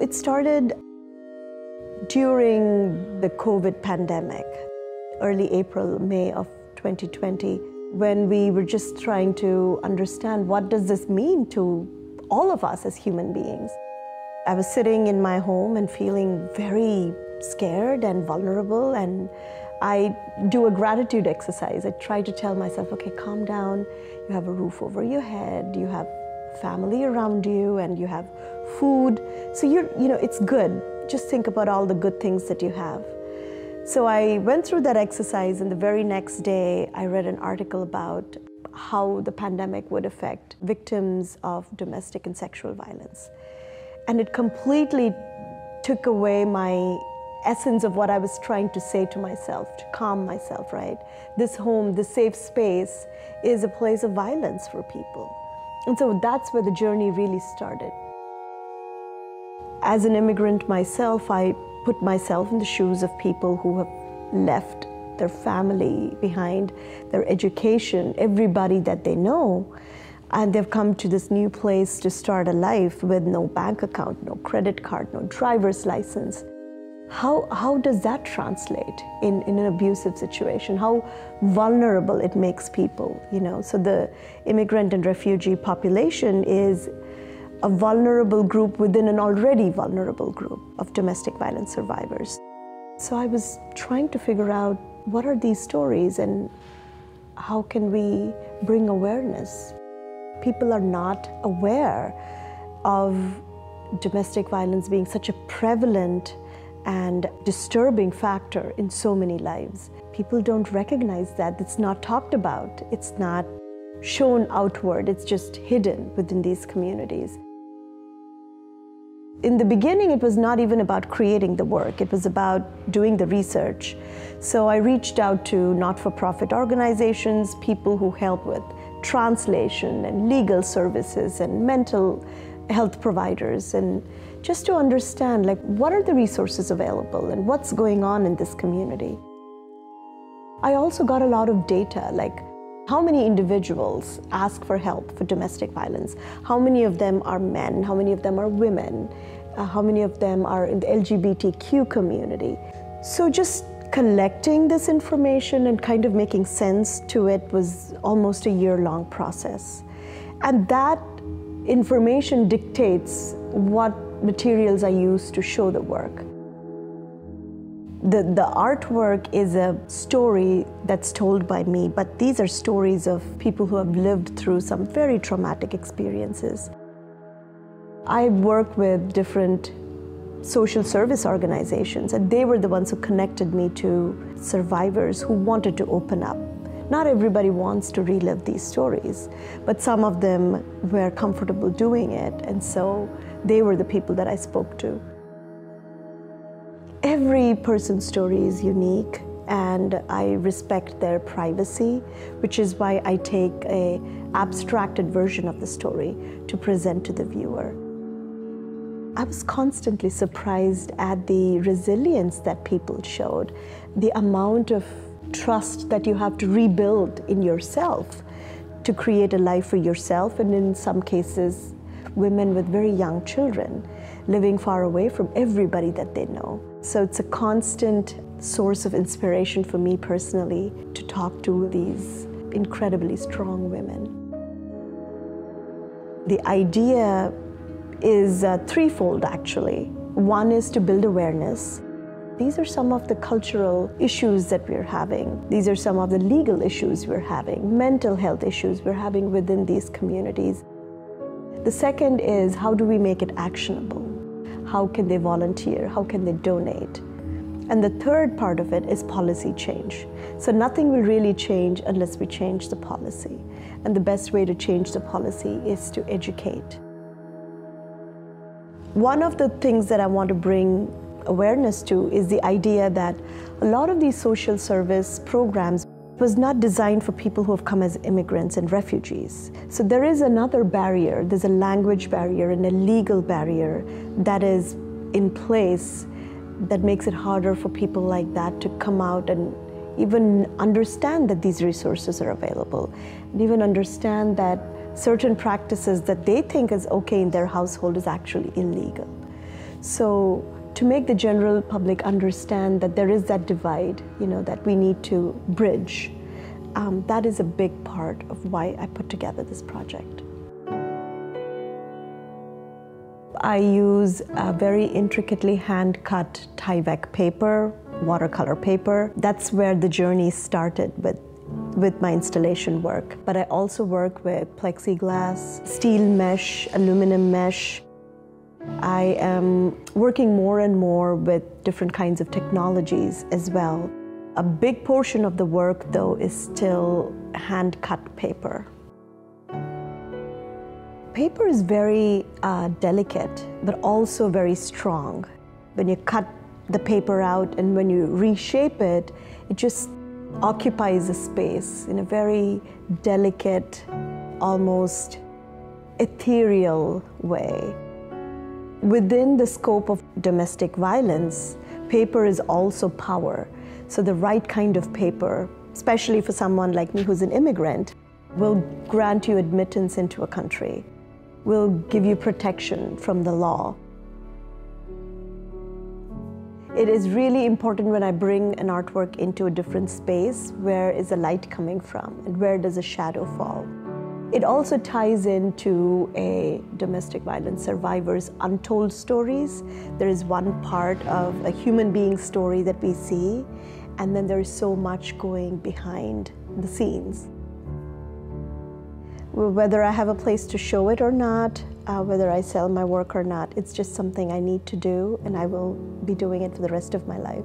It started during the COVID pandemic, early April, May of 2020, when we were just trying to understand what does this mean to all of us as human beings. I was sitting in my home and feeling very scared and vulnerable, and I do a gratitude exercise. I try to tell myself, okay, calm down, you have a roof over your head, you have family around you, and you have food. So it's good. Just think about all the good things that you have. So I went through that exercise, and the very next day I read an article about how the pandemic would affect victims of domestic and sexual violence. And it completely took away my essence of what I was trying to say to myself, to calm myself, right? This home, this safe space is a place of violence for people. And so that's where the journey really started. As an immigrant myself, I put myself in the shoes of people who have left their family behind, their education, everybody that they know, and they've come to this new place to start a life with no bank account, no credit card, no driver's license. How does that translate in an abusive situation? How vulnerable it makes people, So the immigrant and refugee population is a vulnerable group within an already vulnerable group of domestic violence survivors. So I was trying to figure out what are these stories and how can we bring awareness? People are not aware of domestic violence being such a prevalent and disturbing factor in so many lives. People don't recognize that. It's not talked about. It's not shown outward. It's just hidden within these communities. In the beginning, it was not even about creating the work. It was about doing the research. So I reached out to not-for-profit organizations, people who help with translation and legal services and mental health providers, and just to understand, what are the resources available and what's going on in this community. I also got a lot of data, how many individuals ask for help for domestic violence? How many of them are men? How many of them are women? How many of them are in the LGBTQ community? So just collecting this information and kind of making sense to it was almost a year-long process. And that information dictates what materials I use to show the work. The artwork is a story that's told by me, but these are stories of people who have lived through some very traumatic experiences. I work with different social service organizations, and they were the ones who connected me to survivors who wanted to open up. Not everybody wants to relive these stories, but some of them were comfortable doing it, and so they were the people that I spoke to. Every person's story is unique, and I respect their privacy, which is why I take an abstracted version of the story to present to the viewer. I was constantly surprised at the resilience that people showed, the amount of trust that you have to rebuild in yourself to create a life for yourself, and in some cases, women with very young children living far away from everybody that they know. So it's a constant source of inspiration for me personally to talk to these incredibly strong women. The idea is threefold, actually. One is to build awareness. These are some of the cultural issues that we're having. These are some of the legal issues we're having, mental health issues we're having within these communities. The second is, how do we make it actionable? How can they volunteer? How can they donate? And the third part of it is policy change. So nothing will really change unless we change the policy. And the best way to change the policy is to educate. One of the things that I want to bring awareness to is the idea that a lot of these social service programs was not designed for people who have come as immigrants and refugees. So there is another barrier. There's a language barrier and a legal barrier that is in place that makes it harder for people like that to come out and even understand that these resources are available, and even understand that certain practices that they think is okay in their household is actually illegal. So to make the general public understand that there is that divide, that we need to bridge, that is a big part of why I put together this project. I use a very intricately hand-cut Tyvek paper, watercolor paper. That's where the journey started with my installation work. But I also work with plexiglass, steel mesh, aluminum mesh. I am working more and more with different kinds of technologies as well. A big portion of the work, though, is still hand-cut paper. Paper is very delicate, but also very strong. When you cut the paper out and when you reshape it, it just occupies a space in a very delicate, almost ethereal way. Within the scope of domestic violence, paper is also power. So the right kind of paper, especially for someone like me who's an immigrant, will grant you admittance into a country, will give you protection from the law. It is really important when I bring an artwork into a different space, where is the light coming from and where does a shadow fall? It also ties into a domestic violence survivor's untold stories. There is one part of a human being story that we see, and then there is so much going behind the scenes. Whether I have a place to show it or not, whether I sell my work or not, it's just something I need to do, and I will be doing it for the rest of my life.